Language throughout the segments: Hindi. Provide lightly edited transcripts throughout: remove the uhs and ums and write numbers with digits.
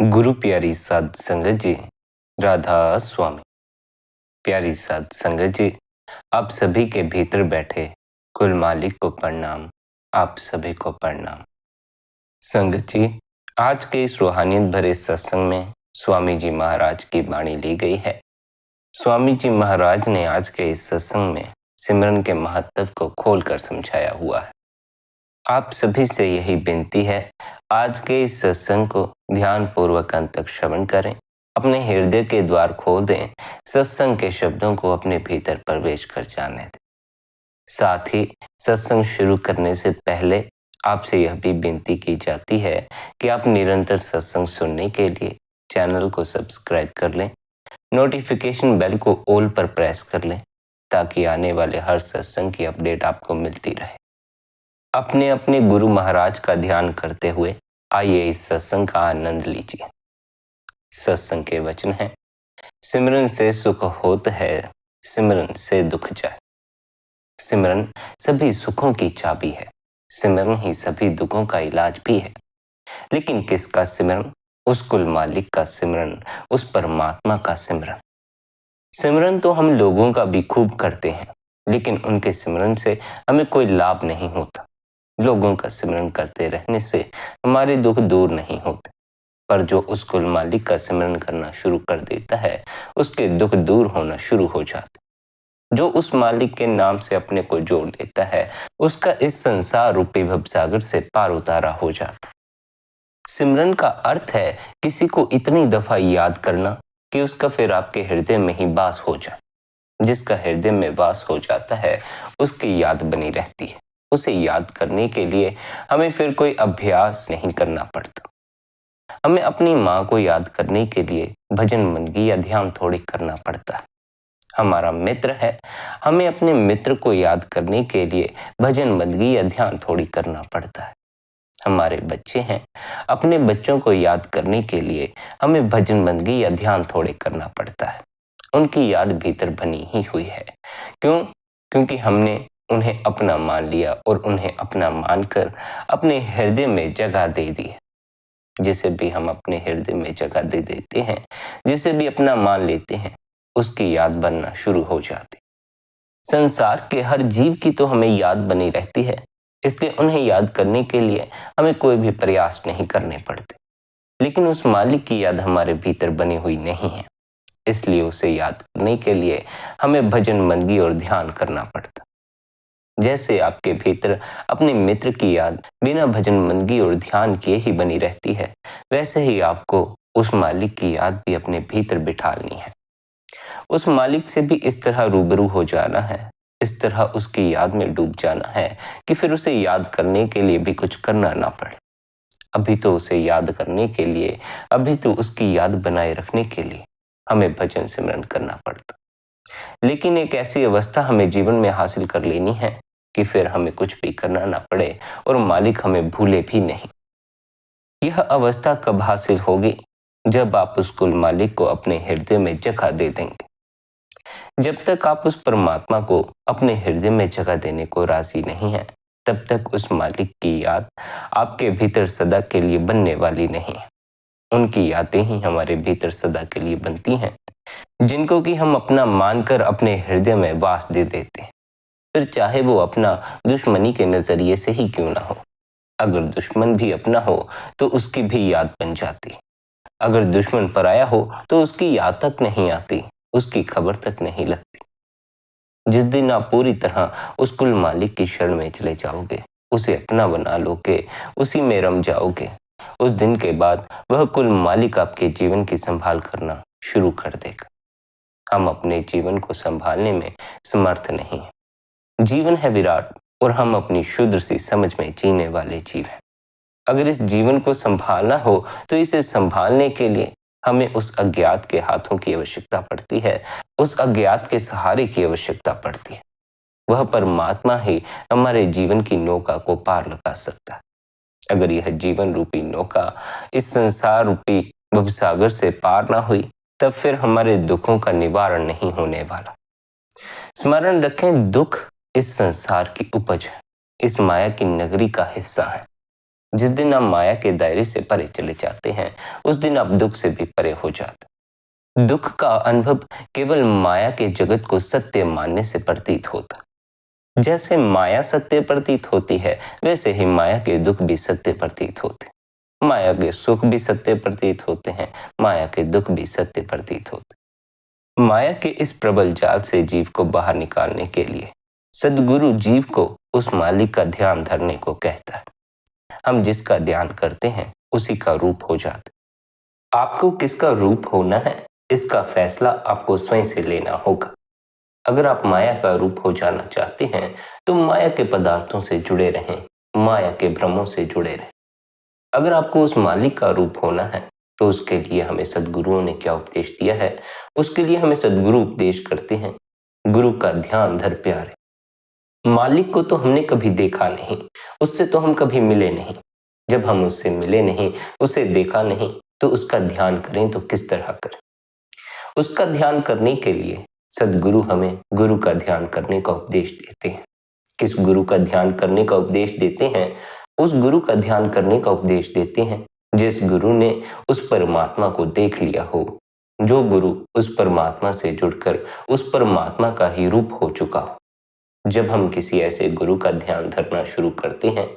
गुरु प्यारी साध संगत जी, राधा स्वामी। प्यारी साध संगत जी, आप सभी के भीतर बैठे कुल मालिक को प्रणाम। आप सभी को प्रणाम। संगत जी, आज के इस रूहानियत भरे सत्संग में स्वामी जी महाराज की वाणी ली गई है। स्वामी जी महाराज ने आज के इस सत्संग में सिमरन के महत्व को खोलकर समझाया हुआ है। आप सभी से यही विनती है, आज के इस सत्संग को ध्यान पूर्वक अंत तक श्रवण करें, अपने हृदय के द्वार खोल दें, सत्संग के शब्दों को अपने भीतर प्रवेश कर जाने दें। साथ ही सत्संग शुरू करने से पहले आपसे यह भी विनती की जाती है कि आप निरंतर सत्संग सुनने के लिए चैनल को सब्सक्राइब कर लें, नोटिफिकेशन बेल को ऑल पर प्रेस कर लें, ताकि आने वाले हर सत्संग की अपडेट आपको मिलती रहे। अपने अपने गुरु महाराज का ध्यान करते हुए आइए इस सत्संग का आनंद लीजिए। सत्संग के वचन हैं, सिमरन से सुख होत है, सिमरन से दुख जाए। सिमरन सभी सुखों की चाबी है, सिमरन ही सभी दुखों का इलाज भी है। लेकिन किसका सिमरन? उस कुल मालिक का सिमरन, उस परमात्मा का सिमरन। सिमरन तो हम लोगों का भी खूब करते हैं, लेकिन उनके सिमरन से हमें कोई लाभ नहीं होता। लोगों का सिमरन करते रहने से हमारे दुख दूर नहीं होते, पर जो उस कुल मालिक का सिमरन करना शुरू कर देता है, उसके दुख दूर होना शुरू हो जाते। जो उस मालिक के नाम से अपने को जोड़ लेता है, उसका इस संसार रूपी भवसागर से पार उतारा हो जाता। सिमरन का अर्थ है किसी को इतनी दफा याद करना कि उसका फिर आपके हृदय में ही वास हो जाए। जिसका हृदय में वास हो जाता है, उसकी याद बनी रहती है। उसे याद करने के लिए हमें फिर कोई अभ्यास नहीं करना पड़ता। हमें अपनी माँ को याद करने के लिए भजन बंदगी या ध्यान थोड़ी करना पड़ता है। हमारा मित्र है, हमें अपने मित्र को याद करने के लिए भजन बंदगी या ध्यान थोड़ी करना पड़ता है। हमारे बच्चे हैं, अपने बच्चों को याद करने के लिए हमें भजन बंदगी या ध्यान थोड़ी करना पड़ता है। उनकी याद भीतर बनी ही हुई है। क्यों? क्योंकि हमने उन्हें अपना मान लिया और उन्हें अपना मानकर अपने हृदय में जगह दे दी है। जिसे भी हम अपने हृदय में जगह दे देते हैं, जिसे भी अपना मान लेते हैं, उसकी याद बनना शुरू हो जाती। संसार के हर जीव की तो हमें याद बनी रहती है, इसलिए उन्हें याद करने के लिए हमें कोई भी प्रयास नहीं करने पड़ते। लेकिन उस मालिक की याद हमारे भीतर बनी हुई नहीं है, इसलिए उसे याद करने के लिए हमें भजन बंदगी और ध्यान करना पड़ता। जैसे आपके भीतर अपने मित्र की याद बिना भजन बंदगी और ध्यान किए ही बनी रहती है, वैसे ही आपको उस मालिक की याद भी अपने भीतर बिठालनी है। उस मालिक से भी इस तरह रूबरू हो जाना है, इस तरह उसकी याद में डूब जाना है कि फिर उसे याद करने के लिए भी कुछ करना ना पड़े। अभी तो उसे याद करने के लिए, अभी तो उसकी याद बनाए रखने के लिए हमें भजन सिमरन करना पड़ता। लेकिन एक ऐसी अवस्था हमें जीवन में हासिल कर लेनी है कि फिर हमें कुछ भी करना ना पड़े और मालिक हमें भूले भी नहीं। यह अवस्था कब हासिल होगी? जब आप उस कुल मालिक को अपने हृदय में जगह दे देंगे। जब तक आप उस परमात्मा को अपने हृदय में जगह देने को राजी नहीं है, तब तक उस मालिक की याद आपके भीतर सदा के लिए बनने वाली नहीं है। उनकी यादें ही हमारे भीतर सदा के लिए बनती हैं, जिनको कि हम अपना मानकर अपने हृदय में वास दे देते हैं। फिर चाहे वो अपना दुश्मनी के नजरिए से ही क्यों ना हो। अगर दुश्मन भी अपना हो तो उसकी भी याद बन जाती। अगर दुश्मन पराया हो तो उसकी याद तक नहीं आती, उसकी खबर तक नहीं लगती। जिस दिन आप पूरी तरह उस कुल मालिक की शरण में चले जाओगे, उसे अपना बना लोगे, उसी में रम जाओगे, उस दिन के बाद वह कुल मालिक आपके जीवन की संभाल करना शुरू कर देगा। हम अपने जीवन को संभालने में समर्थ नहीं हैं। जीवन है विराट और हम अपनी शुद्र सी समझ में जीने वाले जीव हैं। अगर इस जीवन को संभालना हो तो इसे संभालने के लिए हमें उस अज्ञात के हाथों की आवश्यकता पड़ती है, उस अज्ञात के सहारे की आवश्यकता पड़ती है। वह परमात्मा ही हमारे जीवन की नौका को पार लगा सकता है। अगर यह जीवन रूपी नौका इस संसार रूपी भवसागर से पार ना हुई, तब फिर हमारे दुखों का निवारण नहीं होने वाला। स्मरण रखें, दुख इस संसार की उपज है, इस माया की नगरी का हिस्सा है। जिस दिन आप माया के दायरे से परे चले जाते हैं, उस दिन आप दुख से भी परे हो जाते। दुख का अनुभव केवल माया के जगत को सत्य मानने से प्रतीत होता। जैसे माया सत्य प्रतीत होती है, वैसे ही माया के दुख भी सत्य प्रतीत होते। माया के सुख भी सत्य प्रतीत होते हैं, माया के दुख भी सत्य प्रतीत होते। माया के इस प्रबल जाल से जीव को बाहर निकालने के लिए सद्गुरु जीव को उस मालिक का ध्यान धरने को कहता है। हम जिसका ध्यान करते हैं उसी का रूप हो जाते। आपको किसका रूप होना है, इसका फैसला आपको स्वयं से लेना होगा। अगर आप माया का रूप हो जाना चाहते हैं तो माया के पदार्थों से जुड़े रहें, माया के भ्रमों से जुड़े रहें। अगर आपको उस मालिक का रूप होना है तो उसके लिए हमें सद्गुरुओं ने क्या उपदेश दिया है, उसके लिए हमें सद्गुरु उपदेश करते हैं। गुरु का ध्यान धर प्यारे। मालिक को तो हमने कभी देखा नहीं, उससे तो हम कभी मिले नहीं। जब हम उससे मिले नहीं, उसे देखा नहीं, तो उसका ध्यान करें तो किस तरह करें। उसका ध्यान करने के लिए सद्गुरु हमें गुरु का ध्यान करने का उपदेश देते हैं। किस गुरु का ध्यान करने का उपदेश देते हैं? उस गुरु का ध्यान करने का उपदेश देते हैं जिस गुरु ने उस परमात्मा को देख लिया हो, जो गुरु उस परमात्मा से जुड़कर उस परमात्मा का ही रूप हो चुका हो। जब हम किसी ऐसे गुरु का ध्यान धरना शुरू करते हैं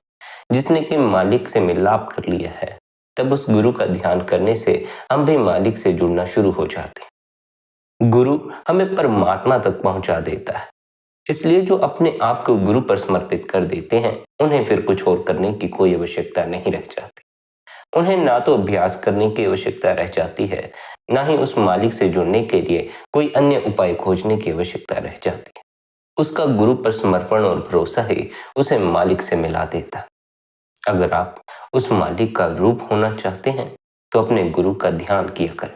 जिसने कि मालिक से मिलाप कर लिया है, तब उस गुरु का ध्यान करने से हम भी मालिक से जुड़ना शुरू हो जाते हैं। गुरु हमें परमात्मा तक पहुंचा देता है। इसलिए जो अपने आप को गुरु पर समर्पित कर देते हैं, उन्हें फिर कुछ और करने की कोई आवश्यकता नहीं रह जाती। उन्हें ना तो अभ्यास करने की आवश्यकता रह जाती है, ना ही उस मालिक से जुड़ने के लिए कोई अन्य उपाय खोजने की आवश्यकता रह जाती है। उसका गुरु पर समर्पण और भरोसा ही उसे मालिक से मिला देता। अगर आप उस मालिक का रूप होना चाहते हैं तो अपने गुरु का ध्यान किया करें।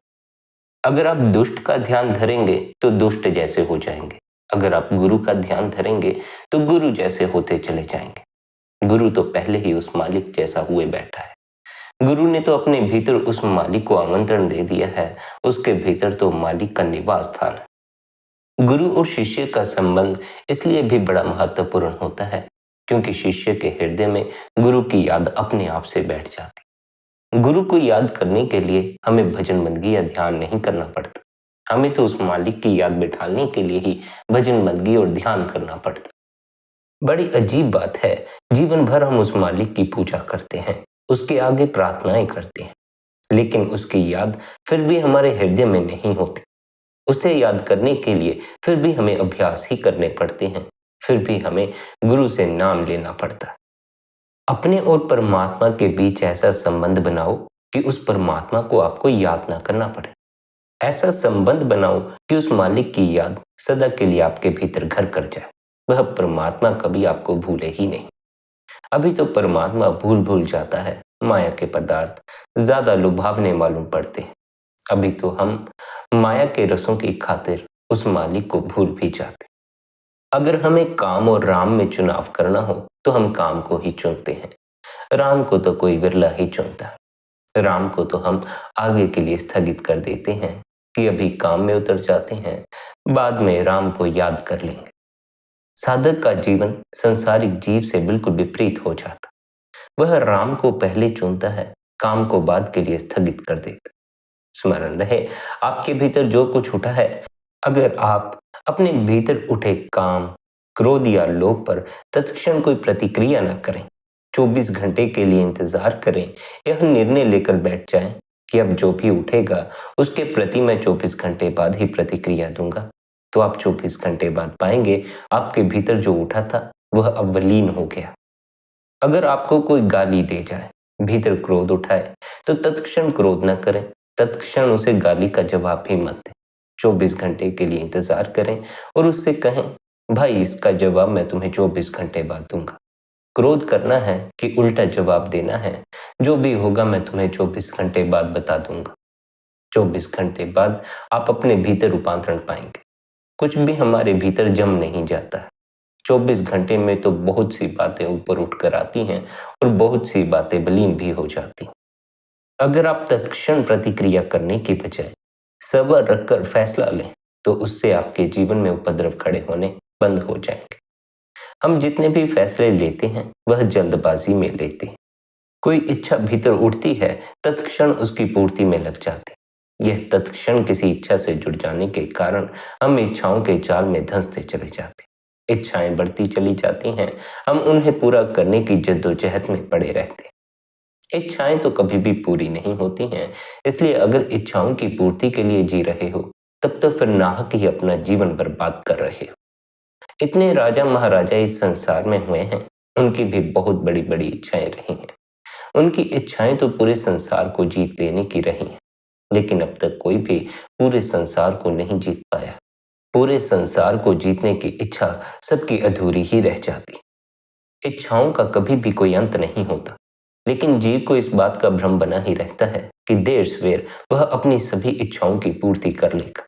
अगर आप दुष्ट का ध्यान धरेंगे तो दुष्ट जैसे हो जाएंगे, अगर आप गुरु का ध्यान धरेंगे तो गुरु जैसे होते चले जाएंगे। गुरु तो पहले ही उस मालिक जैसा हुए बैठा है। गुरु ने तो अपने भीतर उस मालिक को आमंत्रण दे दिया है, उसके भीतर तो मालिक का निवास स्थान है। गुरु और शिष्य का संबंध इसलिए भी बड़ा महत्वपूर्ण होता है क्योंकि शिष्य के हृदय में गुरु की याद अपने आप से बैठ जाती। गुरु को याद करने के लिए हमें भजन बंदगी या ध्यान नहीं करना पड़ता, हमें तो उस मालिक की याद बिठाने के लिए ही भजन बंदगी और ध्यान करना पड़ता। बड़ी अजीब बात है, जीवन भर हम उस मालिक की पूजा करते हैं, उसके आगे प्रार्थनाएं करते हैं, लेकिन उसकी याद फिर भी हमारे हृदय में नहीं होती। उसे याद करने के लिए फिर भी हमें अभ्यास ही करने पड़ते हैं, फिर भी हमें गुरु से नाम लेना पड़ता है। अपने और परमात्मा के बीच ऐसा संबंध बनाओ कि उस परमात्मा को आपको याद ना करना पड़े। ऐसा संबंध बनाओ कि उस मालिक की याद सदा के लिए आपके भीतर घर कर जाए। वह परमात्मा कभी आपको भूले ही नहीं। अभी तो परमात्मा भूल जाता है, माया के पदार्थ ज्यादा लुभावने मालूम पड़ते हैं। अभी तो हम माया के रसों की खातिर उस मालिक को भूल भी जाते। अगर हमें काम और राम में चुनाव करना हो तो हम काम को ही चुनते हैं, राम को तो कोई विरला ही चुनता है। राम को तो हम आगे के लिए स्थगित कर देते हैं कि अभी काम में उतर जाते हैं, बाद में राम को याद कर लेंगे। साधक का जीवन संसारिक जीव से बिल्कुल विपरीत हो जाता। वह राम को पहले चुनता है, काम को बाद के लिए स्थगित कर देता। स्मरण रहे, आपके भीतर जो कुछ उठा है, अगर आप अपने भीतर उठे काम, क्रोध या लोभ पर तत्क्षण कोई प्रतिक्रिया न करें, 24 घंटे के लिए इंतजार करें, यह निर्णय लेकर बैठ जाएं कि अब जो भी उठेगा उसके प्रति मैं 24 घंटे बाद ही प्रतिक्रिया दूंगा, तो आप 24 घंटे बाद पाएंगे आपके भीतर जो उठा था वह अब विलीन हो गया। अगर आपको कोई गाली दे जाए, भीतर क्रोध उठाए, तो तत्क्षण क्रोध न करें, तत्क्षण उसे गाली का जवाब भी मत दें। 24 घंटे के लिए इंतजार करें और उससे कहें, भाई इसका जवाब मैं तुम्हें 24 घंटे बाद दूंगा। क्रोध करना है कि उल्टा जवाब देना है, जो भी होगा मैं तुम्हें 24 घंटे बाद बता दूंगा। 24 घंटे बाद आप अपने भीतर रूपांतरण पाएंगे। कुछ भी हमारे भीतर जम नहीं जाता है। 24 घंटे में तो बहुत सी बातें ऊपर उठकर आती हैं और बहुत सी बातें विलीन भी हो जाती। अगर आप तत्क्षण प्रतिक्रिया करने की बजाय सब्र रखकर फैसला लें तो उससे आपके जीवन में उपद्रव खड़े होने बंद हो जाएंगे। हम जितने भी फैसले लेते हैं वह जल्दबाजी में लेते हैं। कोई इच्छा भीतर उठती है, तत्क्षण उसकी पूर्ति में लग जाती। यह तत्क्षण किसी इच्छा से जुड़ जाने के कारण हम इच्छाओं के जाल में धंसते चले जाते। इच्छाएं बढ़ती चली जाती हैं, हम उन्हें पूरा करने की जद्दोजहद में पड़े रहते। इच्छाएं तो कभी भी पूरी नहीं होती हैं, इसलिए अगर इच्छाओं की पूर्ति के लिए जी रहे हो, तब तो फिर नाहक ही अपना जीवन बर्बाद कर रहे हो। इतने राजा महाराजा इस संसार में हुए हैं, उनकी भी बहुत बड़ी बड़ी इच्छाएं रही हैं। उनकी इच्छाएं तो पूरे संसार को जीत लेने की रही हैं, लेकिन अब तक कोई भी पूरे संसार को नहीं जीत पाया। पूरे संसार को जीतने की इच्छा सबकी अधूरी ही रह जाती। इच्छाओं का कभी भी कोई अंत नहीं होता, लेकिन जीव को इस बात का भ्रम बना ही रहता है कि देर सवेर वह अपनी सभी इच्छाओं की पूर्ति कर लेगा।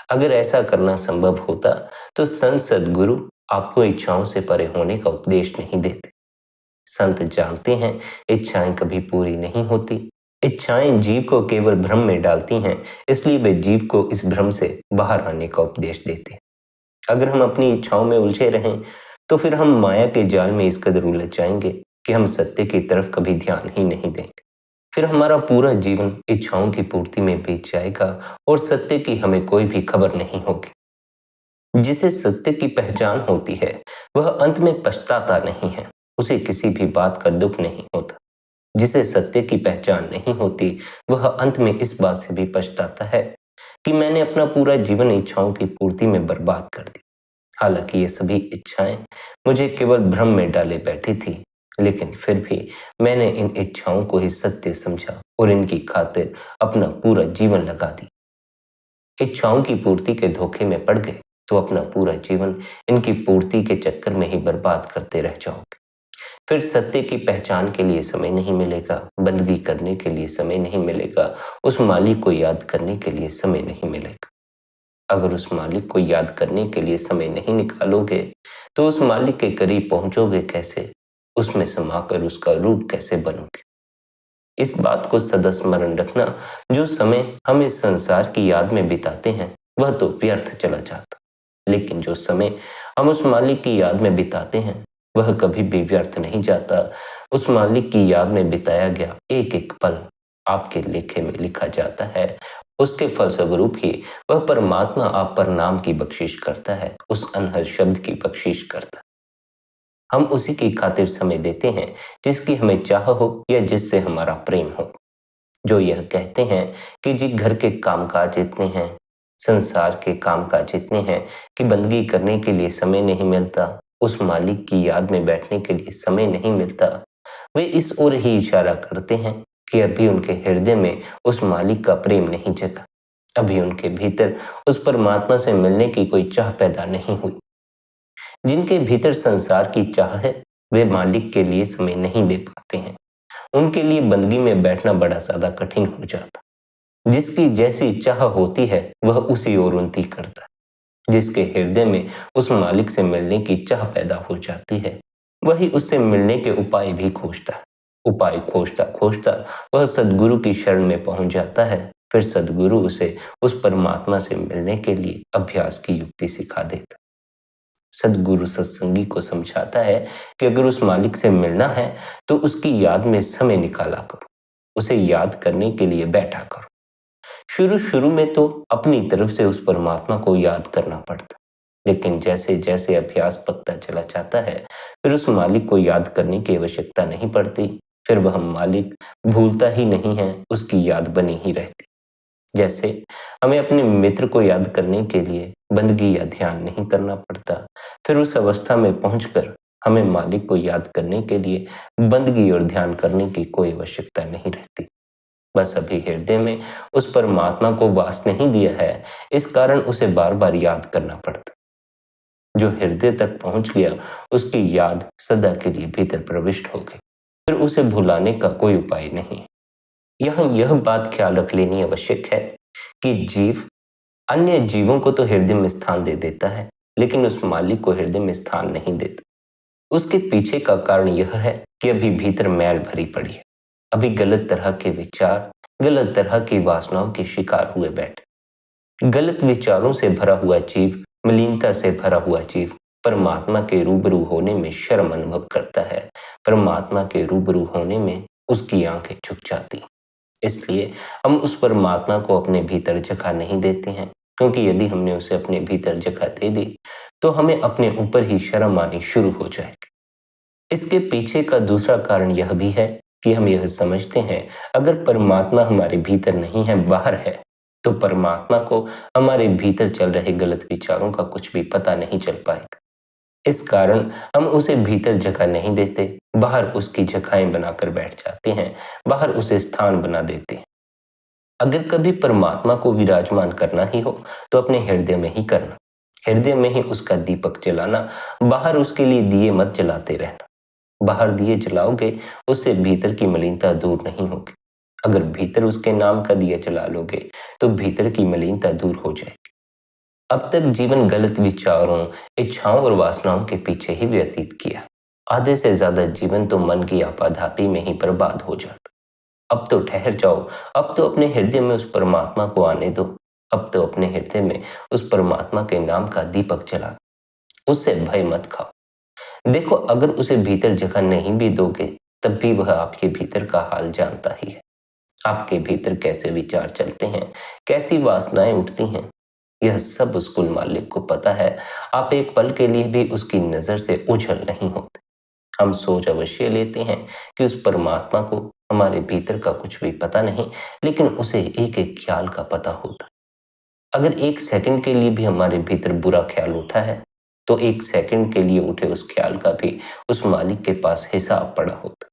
अगर ऐसा करना संभव होता तो संत सद्गुरु आपको इच्छाओं से परे होने का उपदेश नहीं देते। संत जानते हैं इच्छाएं कभी पूरी नहीं होती। इच्छाएं जीव को केवल भ्रम में डालती हैं, इसलिए वे जीव को इस भ्रम से बाहर आने का उपदेश देते हैं। अगर हम अपनी इच्छाओं में उलझे रहें तो फिर हम माया के जाल में इस कदर उलझ जाएंगे कि हम सत्य की तरफ कभी ध्यान ही नहीं देंगे। फिर हमारा पूरा जीवन इच्छाओं की पूर्ति में बीत जाएगा और सत्य की हमें कोई भी खबर नहीं होगी। जिसे सत्य की पहचान होती है वह अंत में पछताता नहीं है, उसे किसी भी बात का दुख नहीं होता। जिसे सत्य की पहचान नहीं होती वह अंत में इस बात से भी पछताता है कि मैंने अपना पूरा जीवन इच्छाओं की पूर्ति में बर्बाद कर दिया। हालांकि ये सभी इच्छाएं मुझे केवल भ्रम में डाले बैठी थी, लेकिन फिर भी मैंने इन इच्छाओं को ही सत्य समझा और इनकी खातिर अपना पूरा जीवन लगा दिया। इच्छाओं की पूर्ति के धोखे में पड़ गए तो अपना पूरा जीवन इनकी पूर्ति के चक्कर में ही बर्बाद करते रह जाओगे। फिर सत्य की पहचान के लिए समय नहीं मिलेगा, बंदगी करने के लिए समय नहीं मिलेगा, उस मालिक को याद करने के लिए समय नहीं मिलेगा। अगर उस मालिक को याद करने के लिए समय नहीं निकालोगे तो उस मालिक के करीब पहुंचोगे कैसे, उसमें समाकर उसका रूप कैसे बनोगे। इस बात को सदा स्मरण रखना, जो समय हम इस संसार की याद में बिताते हैं वह तो व्यर्थ चला जाता, लेकिन जो समय हम उस मालिक की याद में बिताते हैं वह कभी भी व्यर्थ नहीं जाता। उस मालिक की याद में बिताया गया एक एक पल आपके लेखे में लिखा जाता है। उसके फलस्वरूप ही वह परमात्मा आप पर नाम की बख्शिश करता है, उस अनहद शब्द की बख्शिश करता है। हम उसी की खातिर समय देते हैं जिसकी हमें चाह हो या जिससे हमारा प्रेम हो। जो यह कहते हैं कि जी घर के कामकाज इतने हैं, संसार के कामकाज इतने हैं कि बंदगी करने के लिए समय नहीं मिलता, उस मालिक की याद में बैठने के लिए समय नहीं मिलता, वे इस ओर ही इशारा करते हैं कि अभी उनके हृदय में उस मालिक का प्रेम नहीं जगा, अभी उनके भीतर उस परमात्मा से मिलने की कोई चाह पैदा नहीं हुई। जिनके भीतर संसार की चाह है वे मालिक के लिए समय नहीं दे पाते हैं, उनके लिए बंदगी में बैठना बड़ा ज्यादा कठिन हो जाता। जिसकी जैसी चाह होती है वह उसी ओर उन्नति करता है। जिसके हृदय में उस मालिक से मिलने की चाह पैदा हो जाती है वही उससे मिलने के उपाय भी खोजता है। उपाय खोजता खोजता वह सद्गुरु की शरण में पहुंच जाता है। फिर सद्गुरु उसे उस परमात्मा से मिलने के लिए अभ्यास की युक्ति सिखा देता। सद्गुरु सत्संगी को समझाता है कि अगर उस मालिक से मिलना है तो उसकी याद में समय निकाला करो, उसे याद करने के लिए बैठा करो। शुरू शुरू में तो अपनी तरफ से उस परमात्मा को याद करना पड़ता, लेकिन जैसे जैसे अभ्यास पकता चला जाता है फिर उस मालिक को याद करने की आवश्यकता नहीं पड़ती। फिर वह मालिक भूलता ही नहीं है, उसकी याद बनी ही रहती। जैसे हमें अपने मित्र को याद करने के लिए बंदगी या ध्यान नहीं करना पड़ता, फिर उस अवस्था में पहुंचकर हमें मालिक को याद करने के लिए बंदगी और ध्यान करने की कोई आवश्यकता नहीं रहती। बस अभी हृदय में उस परमात्मा को वास नहीं दिया है, इस कारण उसे बार बार याद करना पड़ता। जो हृदय तक पहुंच गया उसकी याद सदा के लिए भीतर प्रविष्ट हो गई, फिर उसे भुलाने का कोई उपाय नहीं। यहाँ यह बात ख्याल रख लेनी आवश्यक है कि जीव अन्य जीवों को तो हृदय में स्थान दे देता है, लेकिन उस मालिक को हृदय में स्थान नहीं देता। उसके पीछे का कारण यह है कि अभी भीतर मैल भरी पड़ी है, अभी गलत तरह के विचार, गलत तरह की वासनाओं के शिकार हुए बैठे। गलत विचारों से भरा हुआ जीव, मलिनता से भरा हुआ जीव परमात्मा के रूबरू होने में शर्म अनुभव करता है, परमात्मा के रूबरू होने में उसकी आंखें झुक जाती। इसलिए हम उस परमात्मा को अपने भीतर जगह नहीं देते हैं, क्योंकि यदि हमने उसे अपने भीतर जगह दे दी तो हमें अपने ऊपर ही शर्म आनी शुरू हो जाएगी। इसके पीछे का दूसरा कारण यह भी है कि हम यह समझते हैं अगर परमात्मा हमारे भीतर नहीं है, बाहर है, तो परमात्मा को हमारे भीतर चल रहे गलत विचारों का कुछ भी पता नहीं चल पाएगा। इस कारण हम उसे भीतर जगह नहीं देते, बाहर उसकी जगहें बनाकर बैठ जाते हैं, बाहर उसे स्थान बना देते हैं। अगर कभी परमात्मा को विराजमान करना ही हो तो अपने हृदय में ही करना, हृदय में ही उसका दीपक जलाना, बाहर उसके लिए दिए मत जलाते रहना। बाहर दिए जलाओगे उससे भीतर की मलिनता दूर नहीं होगी। अगर भीतर उसके नाम का दिया जला लोगे तो भीतर की मलिनता दूर हो जाएगी। अब तक जीवन गलत विचारों, इच्छाओं और वासनाओं के पीछे ही व्यतीत किया। आधे से ज्यादा जीवन तो मन की आपाधापी में ही बर्बाद हो जाता। अब तो ठहर जाओ, अब तो अपने हृदय में उस परमात्मा को आने दो, अब तो अपने हृदय में उस परमात्मा के नाम का दीपक जला, उससे भय मत खाओ। देखो, अगर उसे भीतर जगह नहीं भी दोगे तब भी वह आपके भीतर का हाल जानता ही है। आपके भीतर कैसे विचार चलते हैं, कैसी वासनाएं उठती हैं, यह सब उस कुल मालिक को पता है। आप एक पल के लिए भी उसकी नजर से ओझल नहीं होते। हम सोच अवश्य लेते हैं कि उस परमात्मा को हमारे भीतर का कुछ भी पता नहीं, लेकिन उसे एक एक ख्याल का पता होता। अगर एक सेकंड के लिए भी हमारे भीतर बुरा ख्याल उठा है तो एक सेकंड के लिए उठे उस ख्याल का भी उस मालिक के पास हिसाब पड़ा होता।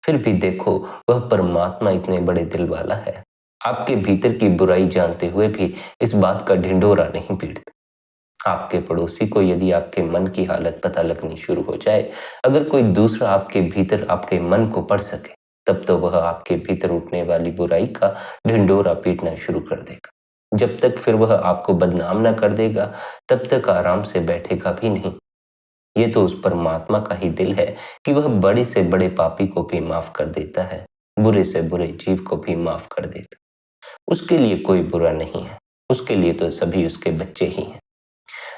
फिर भी देखो, वह परमात्मा इतने बड़े दिल वाला है, आपके भीतर की बुराई जानते हुए भी इस बात का ढिंढोरा नहीं पीटता। आपके पड़ोसी को यदि आपके मन की हालत पता लगनी शुरू हो जाए, अगर कोई दूसरा आपके भीतर आपके मन को पढ़ सके, तब तो वह आपके भीतर उठने वाली बुराई का ढिंढोरा पीटना शुरू कर देगा। जब तक फिर वह आपको बदनाम न कर देगा तब तक आराम से बैठेगा भी नहीं। ये तो उस परमात्मा का ही दिल है कि वह बड़े से बड़े पापी को भी माफ कर देता है, बुरे से बुरे जीव को भी माफ कर देता। उसके लिए कोई बुरा नहीं है, उसके लिए तो सभी उसके बच्चे ही हैं।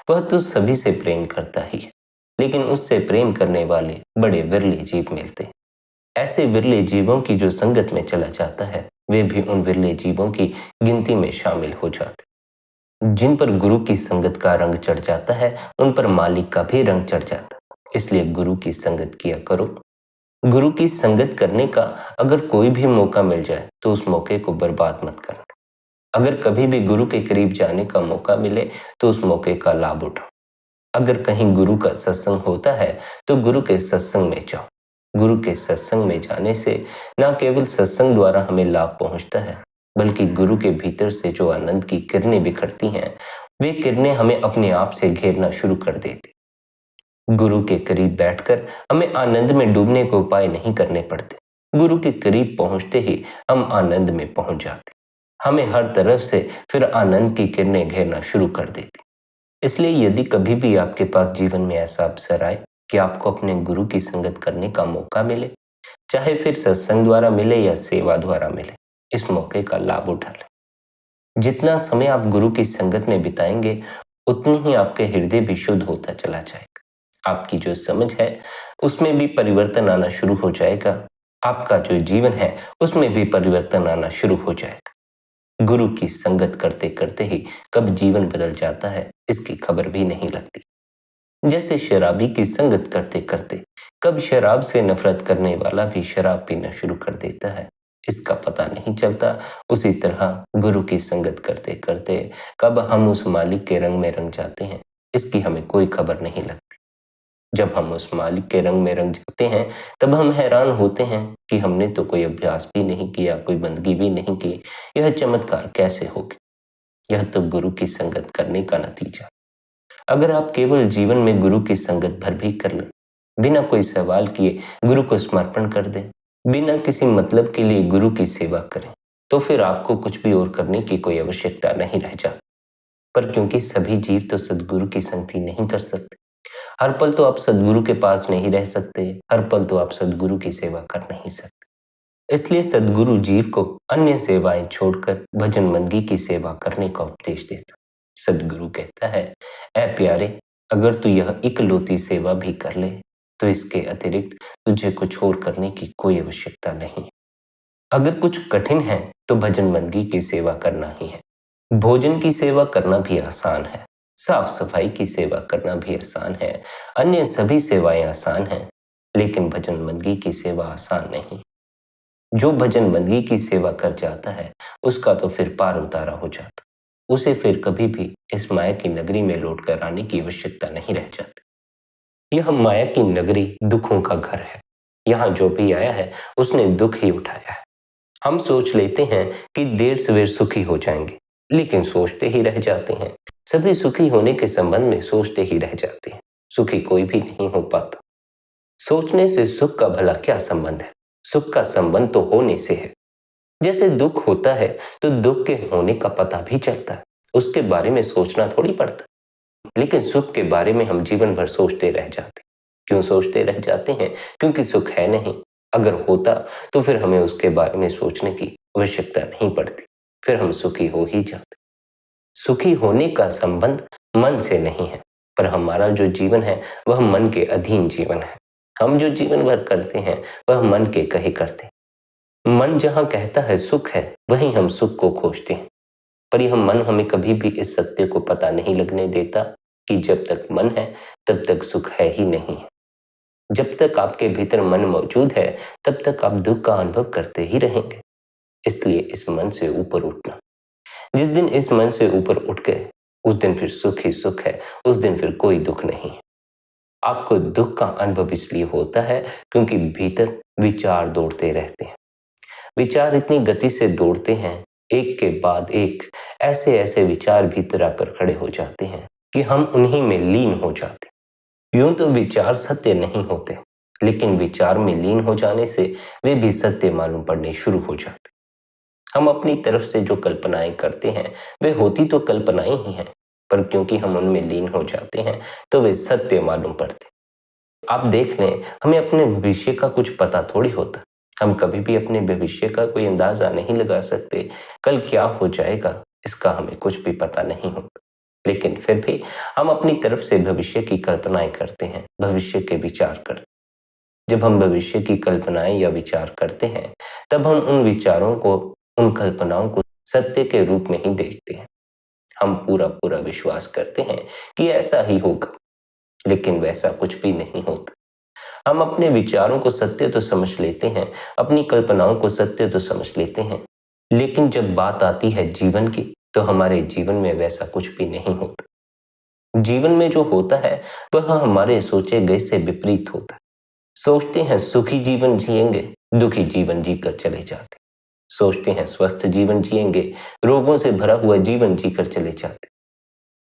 वह तो सभी से प्रेम करता ही है, लेकिन उससे प्रेम करने वाले बड़े विरले जीव मिलते हैं। ऐसे विरले जीवों की जो संगत में चला जाता है, वे भी उन विरले जीवों की गिनती में शामिल हो जाते। जिन पर गुरु की संगत का रंग चढ़ जाता है, उन पर मालिक का भी रंग चढ़ जाता है। इसलिए गुरु की संगत किया करो। गुरु की संगत करने का अगर कोई भी मौका मिल जाए तो उस मौके को बर्बाद मत करना। अगर कभी भी गुरु के करीब जाने का मौका मिले तो उस मौके का लाभ उठाओ। अगर कहीं गुरु का सत्संग होता है तो गुरु के सत्संग में जाओ। गुरु के सत्संग में जाने से न केवल सत्संग द्वारा हमें लाभ पहुंचता है, बल्कि गुरु के भीतर से जो आनंद की किरणें बिखरती हैं, वे किरणें हमें अपने आप से घेरना शुरू कर देती। गुरु के करीब बैठकर हमें आनंद में डूबने के उपाय नहीं करने पड़ते। गुरु के करीब पहुंचते ही हम आनंद में पहुंच जाते। हमें हर तरफ से फिर आनंद की किरणें घेरना शुरू कर देती। इसलिए यदि कभी भी आपके पास जीवन में ऐसा अवसर आए कि आपको अपने गुरु की संगत करने का मौका मिले, चाहे फिर सत्संग द्वारा मिले या सेवा द्वारा मिले, इस मौके का लाभ उठा लें। जितना समय आप गुरु की संगत में बिताएंगे, उतनी ही आपके हृदय भी शुद्ध होता चला जाएगा। आपकी जो समझ है उसमें भी परिवर्तन आना शुरू हो जाएगा। आपका जो जीवन है उसमें भी परिवर्तन आना शुरू हो जाएगा। गुरु की संगत करते करते ही कब जीवन बदल जाता है, इसकी खबर भी नहीं लगती। जैसे शराबी की संगत करते करते कब शराब से नफरत करने वाला भी शराब पीना शुरू कर देता है, इसका पता नहीं चलता। उसी तरह गुरु की संगत करते करते कब हम उस मालिक के रंग में रंग जाते हैं, इसकी हमें कोई खबर नहीं लगती। जब हम उस मालिक के रंग में रंग जाते हैं तब हम हैरान होते हैं कि हमने तो कोई अभ्यास भी नहीं किया, कोई बंदगी भी नहीं की, यह चमत्कार कैसे हो गया। यह तो गुरु की संगत करने का नतीजा। अगर आप केवल जीवन में गुरु की संगत भर भी कर लें, बिना कोई सवाल किए गुरु को समर्पण कर दें, बिना किसी मतलब के लिए गुरु की सेवा करें, तो फिर आपको कुछ भी और करने की कोई आवश्यकता नहीं रह जाती। पर क्योंकि सभी जीव तो सदगुरु की संगति नहीं कर सकते, हर पल तो आप सदगुरु के पास नहीं रह सकते, हर पल तो आप सदगुरु की सेवा कर नहीं सकते। इसलिए सदगुरु जीव को अन्य सेवाएं छोड़कर भजन बंदगी की सेवा करने का उपदेश देता। सदगुरु कहता है, ऐ प्यारे, अगर तू यह इकलौती सेवा भी कर ले तो इसके अतिरिक्त तुझे कुछ और करने की कोई आवश्यकता नहीं। अगर कुछ कठिन है तो भजन बंदगी की सेवा करना ही है। भोजन की सेवा करना भी आसान है, साफ सफाई की सेवा करना भी आसान है, अन्य सभी सेवाएं आसान हैं, लेकिन भजन बंदगी की सेवा आसान नहीं। जो भजन बंदगी की सेवा कर जाता है उसका तो फिर पार उतारा हो जाता, उसे फिर कभी भी इस माया की नगरी में लौट कर आने की आवश्यकता नहीं रह जाती। यह माया की नगरी दुखों का घर है। यहाँ जो भी आया है उसने दुख ही उठाया है। हम सोच लेते हैं कि देर सवेर सुखी हो जाएंगे, लेकिन सोचते ही रह जाते हैं। सभी सुखी होने के संबंध में सोचते ही रह जाते हैं, सुखी कोई भी नहीं हो पाता। सोचने से सुख का भला क्या संबंध है? सुख का संबंध तो होने से है। जैसे दुख होता है तो दुख के होने का पता भी चलता है, उसके बारे में सोचना थोड़ी पड़ता। लेकिन सुख के बारे में हम जीवन भर सोचते रह जाते। क्यों सोचते रह जाते हैं? क्योंकि सुख है नहीं। अगर होता तो फिर हमें उसके बारे में सोचने की आवश्यकता नहीं पड़ती, फिर हम सुखी हो ही जाते। सुखी होने का संबंध मन से नहीं है, पर हमारा जो जीवन है वह मन के अधीन जीवन है। हम जो जीवन भर करते हैं वह मन के कहे करते हैं। मन जहाँ कहता है सुख है, वहीं हम सुख को खोजते हैं। पर यह मन हमें कभी भी इस सत्य को पता नहीं लगने देता कि जब तक मन है तब तक सुख है ही नहीं है। जब तक आपके भीतर मन मौजूद है तब तक आप दुख का अनुभव करते ही रहेंगे। इसलिए इस मन से ऊपर उठना। जिस दिन इस मन से ऊपर उठ गए उस दिन फिर सुख ही सुख है, उस दिन फिर कोई दुख नहीं। आपको दुख का अनुभव इसलिए होता है क्योंकि भीतर विचार दौड़ते रहते हैं। विचार इतनी गति से दौड़ते हैं, एक के बाद एक ऐसे ऐसे विचार भीतर आकर खड़े हो जाते हैं कि हम उन्हीं में लीन हो जाते। यूं तो विचार सत्य नहीं होते, लेकिन विचार में लीन हो जाने से वे भी सत्य मालूम पड़ने शुरू हो जाते। हम अपनी तरफ से जो कल्पनाएं करते हैं वे होती तो कल्पनाएं ही हैं, पर क्योंकि हम उनमें लीन हो जाते हैं तो वे सत्य मालूम पड़ते। आप देख लें, हमें अपने भविष्य का कुछ पता थोड़ी होता। हम कभी भी अपने भविष्य का कोई अंदाजा नहीं लगा सकते। कल क्या हो जाएगा इसका हमें कुछ भी पता नहीं होता, लेकिन फिर भी हम अपनी तरफ से भविष्य की कल्पनाएं करते हैं, भविष्य के विचार करते हैं। जब हम भविष्य की कल्पनाएं या विचार करते हैं तब हम उन विचारों को, उन कल्पनाओं को सत्य के रूप में ही देखते हैं। हम पूरा पूरा विश्वास करते हैं कि ऐसा ही होगा, लेकिन वैसा कुछ भी नहीं होता। हम अपने विचारों को सत्य तो समझ लेते हैं, अपनी कल्पनाओं को सत्य तो समझ लेते हैं, लेकिन जब बात आती है जीवन की तो हमारे जीवन में वैसा कुछ भी नहीं होता। जीवन में जो होता है वह हमारे सोचे गए से विपरीत होता है। सोचते हैं सुखी जीवन जिएंगे, दुखी जीवन जीकर चले जाते। सोचते हैं स्वस्थ जीवन जिएंगे, रोगों से भरा हुआ जीवन जीकर चले जाते।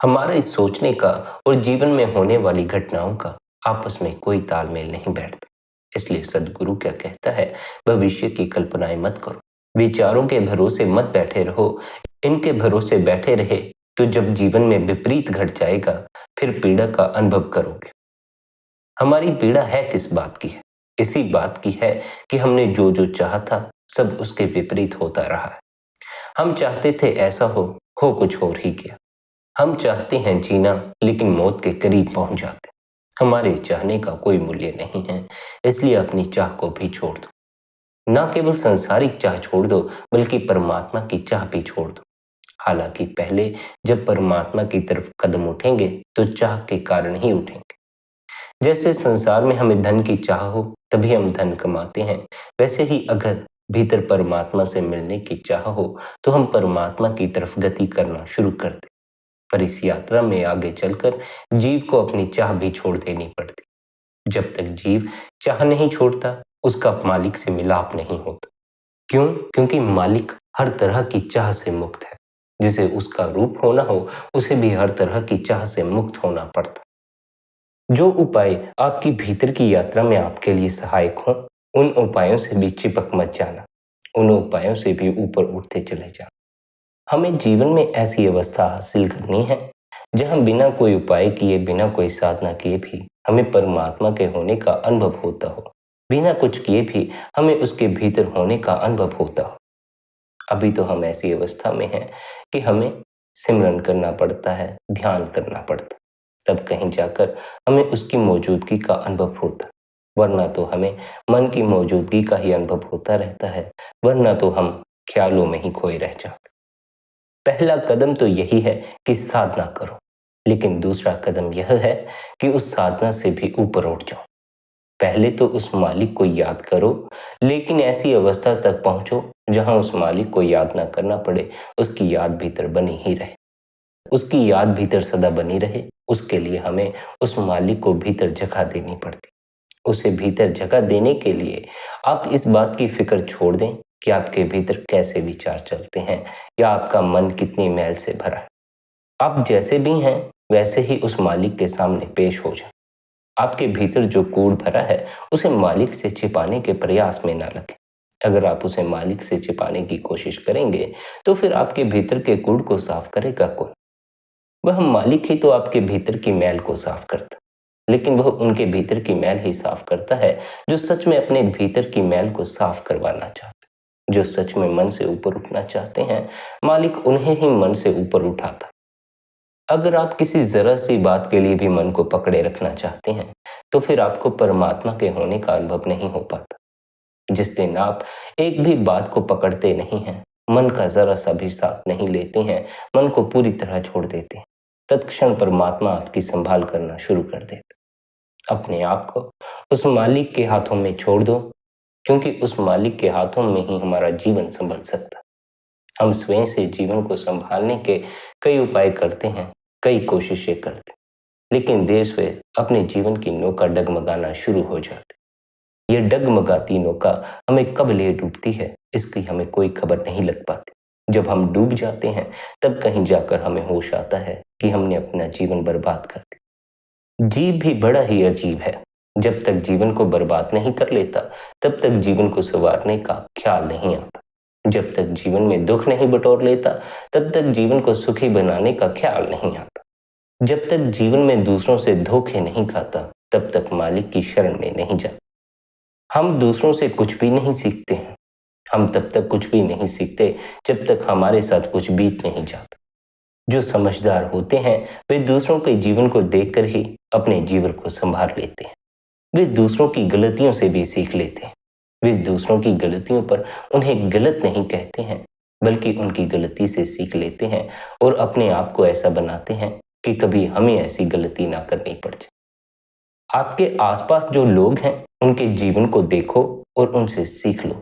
हमारा इस सोचने का और जीवन में होने वाली घटनाओं का आपस में कोई तालमेल नहीं बैठता। इसलिए सदगुरु क्या कहता है, भविष्य की कल्पनाएं मत करो, विचारों के भरोसे मत बैठे रहो। इनके भरोसे बैठे रहे तो जब जीवन में विपरीत घट जाएगा फिर पीड़ा का अनुभव करोगे। हमारी पीड़ा है किस बात की है? इसी बात की है कि हमने जो जो चाहा था सब उसके विपरीत होता रहा है। हम चाहते थे ऐसा हो कुछ और ही गया। हम चाहते हैं जीना, लेकिन मौत के करीब पहुंच जाते। हमारे चाहने का कोई मूल्य नहीं है, इसलिए अपनी चाह को भी छोड़ दो। ना केवल सांसारिक चाह छोड़ दो, बल्कि परमात्मा की चाह भी छोड़ दो। हालांकि पहले जब परमात्मा की तरफ कदम उठेंगे तो चाह के कारण ही उठेंगे। जैसे संसार में हमें धन की चाह हो तभी हम धन कमाते हैं, वैसे ही अगर भीतर परमात्मा से मिलने की चाह हो तो हम परमात्मा की तरफ गति करना शुरू कर दें। पर इस यात्रा में आगे चलकर जीव को अपनी चाह भी छोड़ देनी पड़ती। जब तक जीव चाह नहीं छोड़ता उसका मालिक से मिलाप नहीं होता। क्यों? क्योंकि मालिक हर तरह की चाह से मुक्त है। जिसे उसका रूप होना हो उसे भी हर तरह की चाह से मुक्त होना पड़ता। जो उपाय आपकी भीतर की यात्रा में आपके लिए सहायक हो उन उपायों से भी चिपक मत जाना, उन उपायों से भी ऊपर उठते चले जाना। हमें जीवन में ऐसी अवस्था हासिल करनी है जहां बिना कोई उपाय किए, बिना कोई साधना किए भी हमें परमात्मा के होने का अनुभव होता हो। बिना कुछ किए भी हमें उसके भीतर होने का अनुभव होता हो। अभी तो हम ऐसी अवस्था में हैं कि हमें सिमरन करना पड़ता है, ध्यान करना पड़ता है। तब कहीं जाकर हमें उसकी मौजूदगी का अनुभव होता, वरना तो हमें मन की मौजूदगी का ही अनुभव होता रहता है, वरना तो हम ख्यालों में ही खोए रह जाते। पहला कदम तो यही है कि साधना करो, लेकिन दूसरा कदम यह है कि उस साधना से भी ऊपर उठ जाओ। पहले तो उस मालिक को याद करो, लेकिन ऐसी अवस्था तक पहुंचो जहां उस मालिक को याद ना करना पड़े, उसकी याद भीतर बनी ही रहे। उसकी याद भीतर सदा बनी रहे, उसके लिए हमें उस मालिक को भीतर जगह देनी पड़ती। उसे भीतर जगह देने के लिए आप इस बात की फिक्र छोड़ दें कि आपके भीतर कैसे विचार चलते हैं या आपका मन कितनी मैल से भरा है। आप जैसे भी हैं वैसे ही उस मालिक के सामने पेश हो जाए। आपके भीतर जो कूड़ भरा है उसे मालिक से छिपाने के प्रयास में ना लगे। अगर आप उसे मालिक से छिपाने की कोशिश करेंगे तो फिर आपके भीतर के कूड़ को साफ करेगा कौन? वह मालिक ही तो आपके भीतर की मैल को साफ करता, लेकिन वह उनके भीतर की मैल ही साफ करता है जो सच में अपने भीतर की मैल को साफ करवाना चाहते, जो सच में मन से ऊपर उठना चाहते हैं। मालिक उन्हें ही मन से ऊपर उठाता। अगर आप किसी जरा सी बात के लिए भी मन को पकड़े रखना चाहते हैं तो फिर आपको परमात्मा के होने का अनुभव नहीं हो पाता। जिस दिन आप एक भी बात को पकड़ते नहीं हैं, मन का जरा सा भी साथ नहीं लेते हैं, मन को पूरी तरह छोड़ देते हैं, तत्क्षण परमात्मा आपकी संभाल करना शुरू कर देता। अपने आप को उस मालिक के हाथों में छोड़ दो, क्योंकि उस मालिक के हाथों में ही हमारा जीवन संभल सकता। हम स्वयं से जीवन को संभालने के कई उपाय करते हैं, कई कोशिशें करते, लेकिन देर से अपने जीवन की नौका डगमगाना शुरू हो जाती। यह डगमगाती नौका हमें कब ले डूबती है इसकी हमें कोई खबर नहीं लग पाती। जब हम डूब जाते हैं तब कहीं जाकर हमें होश आता है कि हमने अपना जीवन बर्बाद कर दिया। जीव भी बड़ा ही अजीब है। जब तक जीवन को बर्बाद नहीं कर लेता तब तक जीवन को संवारने का ख्याल नहीं आता। जब तक जीवन में दुख नहीं बटोर लेता तब तक जीवन को सुखी बनाने का ख्याल नहीं आता। जब तक जीवन में दूसरों से धोखे नहीं खाता तब तक मालिक की शरण में नहीं जाता। हम दूसरों से कुछ भी नहीं सीखते हैं। हम तब तक कुछ भी नहीं सीखते जब तक हमारे साथ कुछ बीत नहीं जाता। जो समझदार होते हैं वे दूसरों के जीवन को देखकर ही अपने जीवन को संभाल लेते हैं। वे दूसरों की गलतियों से भी सीख लेते हैं। वे दूसरों की गलतियों पर उन्हें गलत नहीं कहते हैं, बल्कि उनकी गलती से सीख लेते हैं और अपने आप को ऐसा बनाते हैं कि कभी हमें ऐसी गलती ना करनी पड़ जाए। आपके आसपास जो लोग हैं उनके जीवन को देखो और उनसे सीख लो।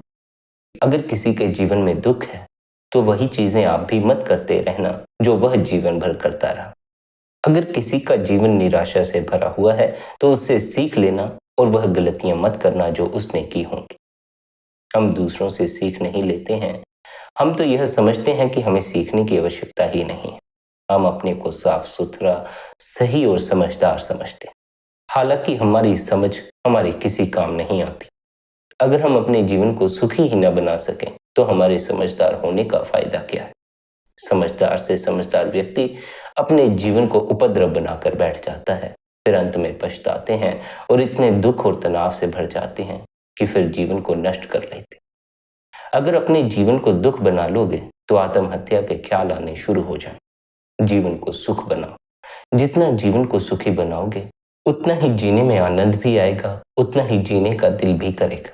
अगर किसी के जीवन में दुख है तो वही चीजें आप भी मत करते रहना जो वह जीवन भर करता रहा। अगर किसी का जीवन निराशा से भरा हुआ है तो उससे सीख लेना और वह गलतियां मत करना जो उसने की होंगी। हम दूसरों से सीख नहीं लेते हैं। हम तो यह समझते हैं कि हमें सीखने की आवश्यकता ही नहीं है। हम अपने को साफ सुथरा, सही और समझदार समझते हैं, हालांकि हमारी समझ हमारे किसी काम नहीं आती। अगर हम अपने जीवन को सुखी ही न बना सकें तो हमारे समझदार होने का फायदा क्या है? समझदार से समझदार व्यक्ति अपने जीवन को उपद्रव बनाकर बैठ जाता है, फिर अंत में पछताते हैं और इतने दुख और तनाव से भर जाते हैं कि फिर जीवन को नष्ट कर लेते। अगर अपने जीवन को दुख बना लोगे तो आत्महत्या के ख्याल आने शुरू हो जाए। जीवन को सुख बनाओ। जितना जीवन को सुखी बनाओगे उतना ही जीने में आनंद भी आएगा, उतना ही जीने का दिल भी करेगा।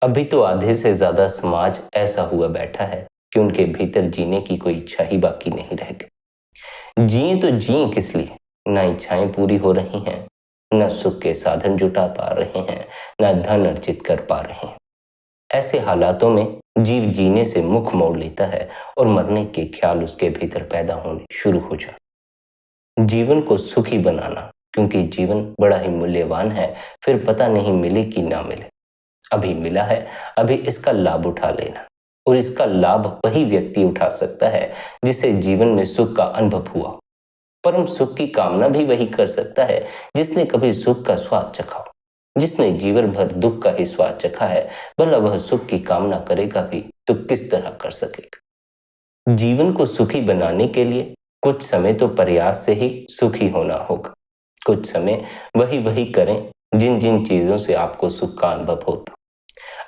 अभी तो आधे से ज्यादा समाज ऐसा हुआ बैठा है कि उनके भीतर जीने की कोई इच्छा ही बाकी नहीं रह गई। जिए तो जिए किस लिए? ना इच्छाएं पूरी हो रही हैं, न सुख के साधन जुटा पा रहे हैं, न धन अर्जित कर पा रहे हैं। ऐसे हालातों में जीव जीने से मुख मोड़ लेता है और मरने के ख्याल उसके भीतर पैदा होने शुरू हो जाते। जीवन को सुखी बनाना, क्योंकि जीवन बड़ा ही मूल्यवान है, फिर पता नहीं मिले कि ना मिले। अभी मिला है, अभी इसका लाभ उठा लेना। और इसका लाभ वही व्यक्ति उठा सकता है जिसे जीवन में सुख का अनुभव हुआ। परम सुख की कामना भी वही कर सकता है जिसने कभी सुख का स्वाद चखा हो। जिसने जीवन भर दुख का ही स्वाद चखा है, भला वह सुख की कामना करेगा भी तो किस तरह कर सकेगा? जीवन को सुखी बनाने के लिए कुछ समय तो प्रयास से ही सुखी होना होगा। कुछ समय वही वही करें जिन जिन चीजों से आपको सुख का अनुभव होता।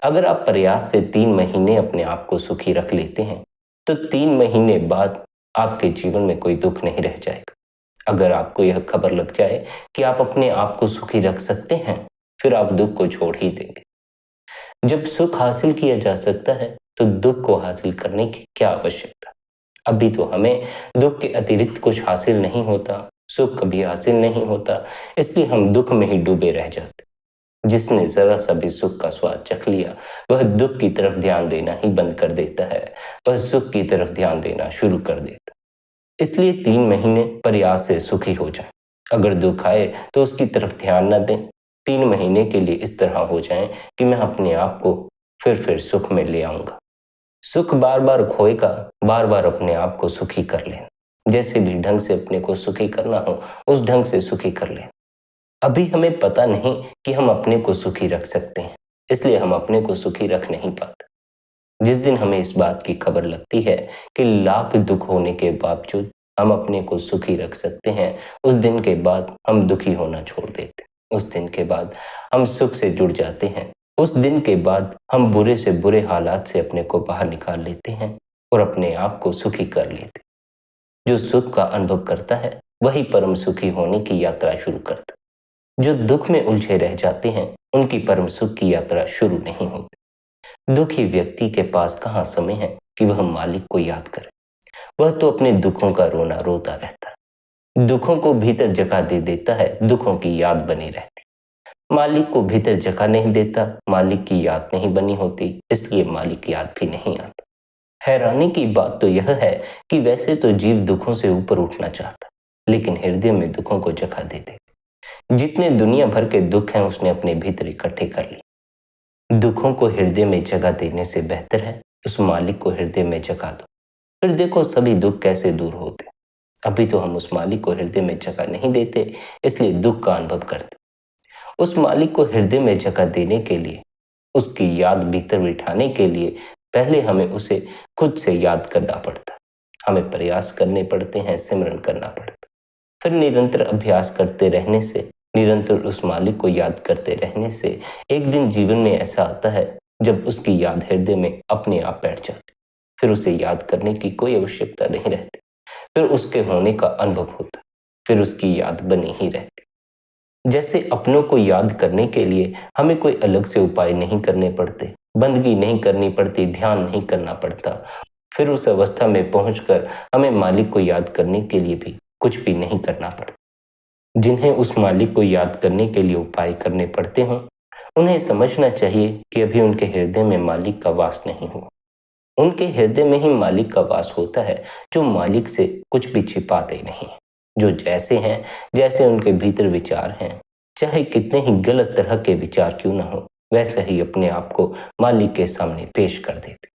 अगर आप प्रयास से 3 महीने अपने आप को सुखी रख लेते हैं तो 3 महीने बाद आपके जीवन में कोई दुख नहीं रह जाएगा। अगर आपको यह खबर लग जाए कि आप अपने आप को सुखी रख सकते हैं, फिर आप दुख को छोड़ ही देंगे। जब सुख हासिल किया जा सकता है तो दुख को हासिल करने की क्या आवश्यकता। अभी तो हमें दुख के अतिरिक्त कुछ हासिल नहीं होता, सुख कभी हासिल नहीं होता, इसलिए हम दुख में ही डूबे रह जाते। जिसने जरा सा भी सुख का स्वाद चख लिया, वह दुख की तरफ ध्यान देना ही बंद कर देता है, वह सुख की तरफ ध्यान देना शुरू कर देता। इसलिए 3 महीने प्रयास से सुखी हो जाएं। अगर दुख आए तो उसकी तरफ ध्यान न दें। 3 महीने के लिए इस तरह हो जाएं कि मैं अपने आप को फिर सुख में ले आऊंगा। सुख बार बार खोएगा, बार बार अपने आप को सुखी कर लें। जैसे भी ढंग से अपने को सुखी करना हो, उस ढंग से सुखी कर लें। अभी हमें पता नहीं कि हम अपने को सुखी रख सकते हैं, इसलिए हम अपने को सुखी रख नहीं पाते। जिस दिन हमें इस बात की खबर लगती है कि लाख दुख होने के बावजूद हम अपने को सुखी रख सकते हैं, उस दिन के बाद हम दुखी होना छोड़ देते। उस दिन के बाद हम सुख से जुड़ जाते हैं। उस दिन के बाद हम बुरे से बुरे हालात से अपने को बाहर निकाल लेते हैं और अपने आप को सुखी कर लेते। जो सुख का अनुभव करता है वही परम सुखी होने की यात्रा शुरू करता। जो दुख में उलझे रह जाते हैं उनकी परम सुख की यात्रा शुरू नहीं होती। दुखी व्यक्ति के पास कहाँ समय है कि वह मालिक को याद करे। वह तो अपने दुखों का रोना रोता रहता है, दुखों को भीतर जगह दे देता है, दुखों की याद बनी रहती। मालिक को भीतर जगह नहीं देता, मालिक की याद नहीं बनी होती, इसलिए मालिक याद भी नहीं आता। हैरानी की बात तो यह है कि वैसे तो जीव दुखों से ऊपर उठना चाहता, लेकिन हृदय में दुखों को जगह दे देता। जितने दुनिया भर के दुख हैं उसने अपने भीतर इकट्ठे कर लिए। दुखों को हृदय में जगह देने से बेहतर है उस मालिक को हृदय में जगह दो, फिर देखो सभी दुख कैसे दूर होते। अभी तो हम उस मालिक को हृदय में जगह नहीं देते, इसलिए दुख का अनुभव करते। उस मालिक को हृदय में जगह देने के लिए, उसकी याद भीतर बिठाने के लिए पहले हमें उसे खुद से याद करना पड़ता, हमें प्रयास करने पड़ते हैं, सिमरन करना पड़ता। फिर निरंतर अभ्यास करते रहने से, निरंतर उस मालिक को याद करते रहने से एक दिन जीवन में ऐसा आता है जब उसकी याद हृदय में अपने आप बैठ जाती। फिर उसे याद करने की कोई आवश्यकता नहीं रहती, फिर उसके होने का अनुभव होता, फिर उसकी याद बनी ही रहती। जैसे अपनों को याद करने के लिए हमें कोई अलग से उपाय नहीं करने पड़ते, बंदगी नहीं करनी पड़ती, ध्यान नहीं करना पड़ता। फिर उस अवस्था में पहुंचकर हमें मालिक को याद करने के लिए भी कुछ भी नहीं करना पड़ता। जिन्हें उस मालिक को याद करने के लिए उपाय करने पड़ते हों, उन्हें समझना चाहिए कि अभी उनके हृदय में मालिक का वास नहीं हुआ। उनके हृदय में ही मालिक का वास होता है, जो मालिक से कुछ भी छिपाते नहीं, जो जैसे हैं, जैसे उनके भीतर विचार हैं, चाहे कितने ही गलत तरह के विचार क्यों ना हो, वैसे ही अपने आप को मालिक के सामने पेश कर देते।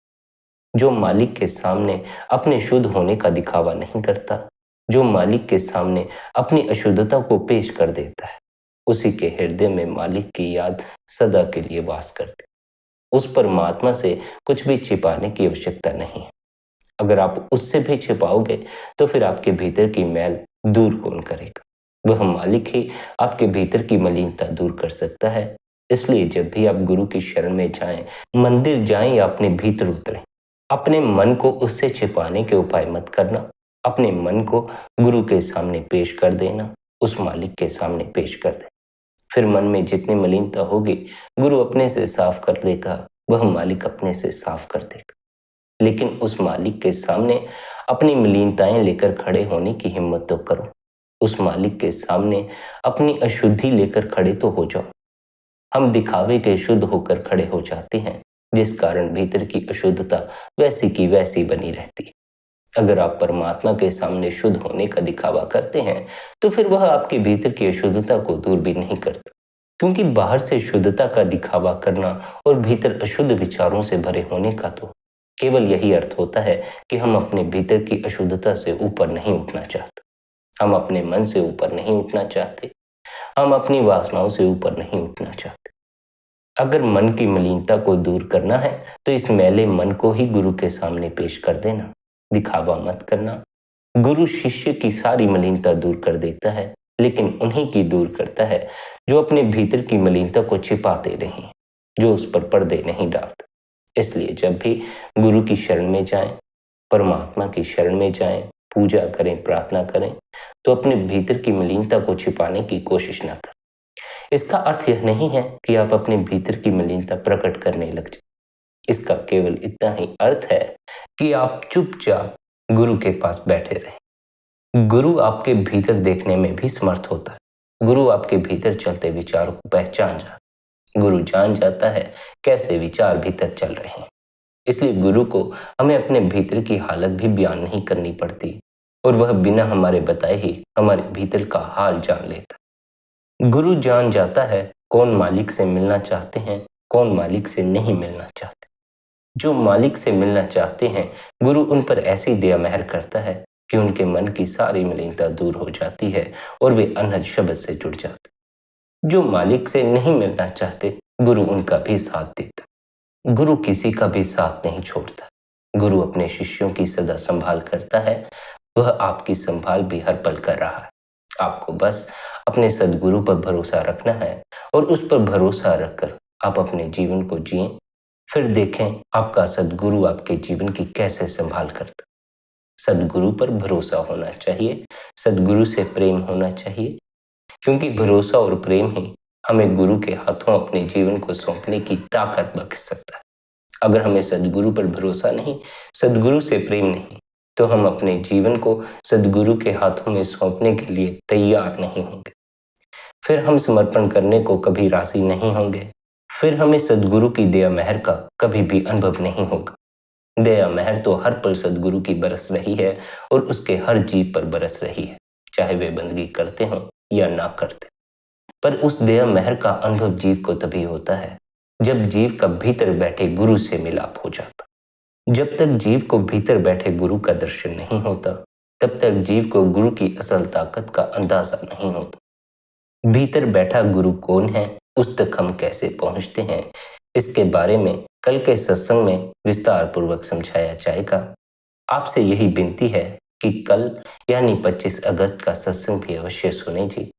जो मालिक के सामने अपने शुद्ध होने का दिखावा नहीं करता, जो मालिक के सामने अपनी अशुद्धता को पेश कर देता है, उसी के हृदय में मालिक की याद सदा के लिए वास करती। उस परमात्मा से कुछ भी छिपाने की आवश्यकता नहीं है। अगर आप उससे भी छिपाओगे तो फिर आपके भीतर की मैल दूर कौन करेगा। वह मालिक ही आपके भीतर की मलिनता दूर कर सकता है। इसलिए जब भी आप गुरु की शरण में जाएं, मंदिर जाएं या अपने भीतर उतरें, अपने मन को उससे छिपाने के उपाय मत करना। अपने मन को गुरु के सामने पेश कर देना, उस मालिक के सामने पेश कर दे। फिर मन में जितनी मलिनता होगी गुरु अपने से साफ कर देगा, वह मालिक अपने से साफ कर देगा। लेकिन उस मालिक के सामने अपनी मलिनताएं लेकर खड़े होने की हिम्मत तो करो। उस मालिक के सामने अपनी अशुद्धि लेकर खड़े तो हो जाओ। हम दिखावे के शुद्ध होकर खड़े हो जाते हैं, जिस कारण भीतर की अशुद्धता वैसी की वैसी बनी रहती है। अगर आप परमात्मा के सामने शुद्ध होने का दिखावा करते हैं तो फिर वह आपके भीतर की अशुद्धता को दूर भी नहीं करता, क्योंकि बाहर से शुद्धता का दिखावा करना और भीतर अशुद्ध विचारों से भरे होने का तो केवल यही अर्थ होता है कि हम अपने भीतर की अशुद्धता से ऊपर नहीं उठना चाहते, हम अपने मन से ऊपर नहीं उठना चाहते, हम अपनी वासनाओं से ऊपर नहीं उठना चाहते। अगर मन की मलिनता को दूर करना है तो इस मैले मन को ही गुरु के सामने पेश कर देना, दिखावा मत करना। गुरु शिष्य की सारी मलिनता दूर कर देता है, लेकिन उन्हीं की दूर करता है जो अपने भीतर की मलिनता को छिपाते नहीं, जो उस पर पर्दे नहीं डालते। इसलिए जब भी गुरु की शरण में जाएं, परमात्मा की शरण में जाएं, पूजा करें, प्रार्थना करें, तो अपने भीतर की मलिनता को छिपाने की कोशिश ना करें। इसका अर्थ यह नहीं है कि आप अपने भीतर की मलिनता प्रकट करने लग जाए। इसका केवल इतना ही अर्थ है कि आप चुपचाप गुरु के पास बैठे रहें। गुरु आपके भीतर देखने में भी समर्थ होता है। गुरु आपके भीतर चलते विचारों को पहचान जाता है। गुरु जान जाता है कैसे विचार भीतर चल रहे हैं। इसलिए गुरु को हमें अपने भीतर की हालत भी बयान नहीं करनी पड़ती और वह बिना हमारे बताए ही हमारे भीतर का हाल जान लेता है। गुरु जान जाता है कौन मालिक से मिलना चाहते हैं, कौन मालिक से नहीं मिलना चाहते। जो मालिक से मिलना चाहते हैं, गुरु उन पर ऐसी दया मेहर करता है कि उनके मन की सारी मलिनता दूर हो जाती है और वे अनहद शब्द से जुड़ जाते। जो मालिक से नहीं मिलना चाहते, गुरु उनका भी साथ देता। गुरु किसी का भी साथ नहीं छोड़ता। गुरु अपने शिष्यों की सदा संभाल करता है। वह आपकी संभाल भी हर पल कर रहा है। आपको बस अपने सद्गुरु पर भरोसा रखना है और उस पर भरोसा रखकर आप अपने जीवन को जिएं। फिर देखें आपका सद्गुरु आपके जीवन की कैसे संभाल करता। सद्गुरु पर भरोसा होना चाहिए, सद्गुरु से प्रेम होना चाहिए, क्योंकि भरोसा और प्रेम ही हमें गुरु के हाथों अपने जीवन को सौंपने की ताकत बख्श सकता है। अगर हमें सद्गुरु पर भरोसा नहीं, सद्गुरु से प्रेम नहीं, तो हम अपने जीवन को सद्गुरु के हाथों में सौंपने के लिए तैयार नहीं होंगे। फिर हम समर्पण करने को कभी राजी नहीं होंगे। फिर हमें सद्गुरु की दया मेहर का कभी भी अनुभव नहीं होगा। दया मेहर तो हर पल सद्गुरु की बरस रही है और उसके हर जीव पर बरस रही है, चाहे वे बंदगी करते हों या ना करते। पर उस दया मेहर का अनुभव जीव को तभी होता है जब जीव का भीतर बैठे गुरु से मिलाप हो जाता। जब तक जीव को भीतर बैठे गुरु का दर्शन नहीं होता, तब तक जीव को गुरु की असल ताकत का अंदाजा नहीं होता। भीतर बैठा गुरु कौन है, उस तक हम कैसे पहुंचते हैं, इसके बारे में कल के सत्संग में विस्तार पूर्वक समझाया जाएगा। आपसे यही विनती है कि कल यानी 25 अगस्त का सत्संग भी अवश्य सुने जी।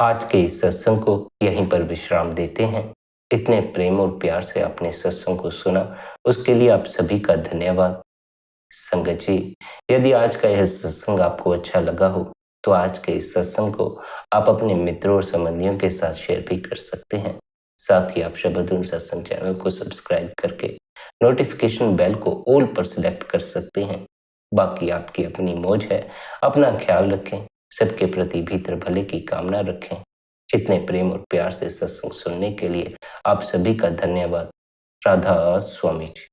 आज के इस सत्संग को यहीं पर विश्राम देते हैं। इतने प्रेम और प्यार से आपने सत्संग को सुना, उसके लिए आप सभी का धन्यवाद। संगत जी, यदि आज का यह सत्संग आपको अच्छा लगा हो तो आज के इस सत्संग को आप अपने मित्रों और संबंधियों के साथ शेयर भी कर सकते हैं। साथ ही आप शबद सत्संग चैनल को सब्सक्राइब करके नोटिफिकेशन बेल को ऑल पर सिलेक्ट कर सकते हैं। बाकी आपकी अपनी मौज है। अपना ख्याल रखें, सबके प्रति भीतर भले की कामना रखें। इतने प्रेम और प्यार से सत्संग सुनने के लिए आप सभी का धन्यवाद। राधा स्वामी जी।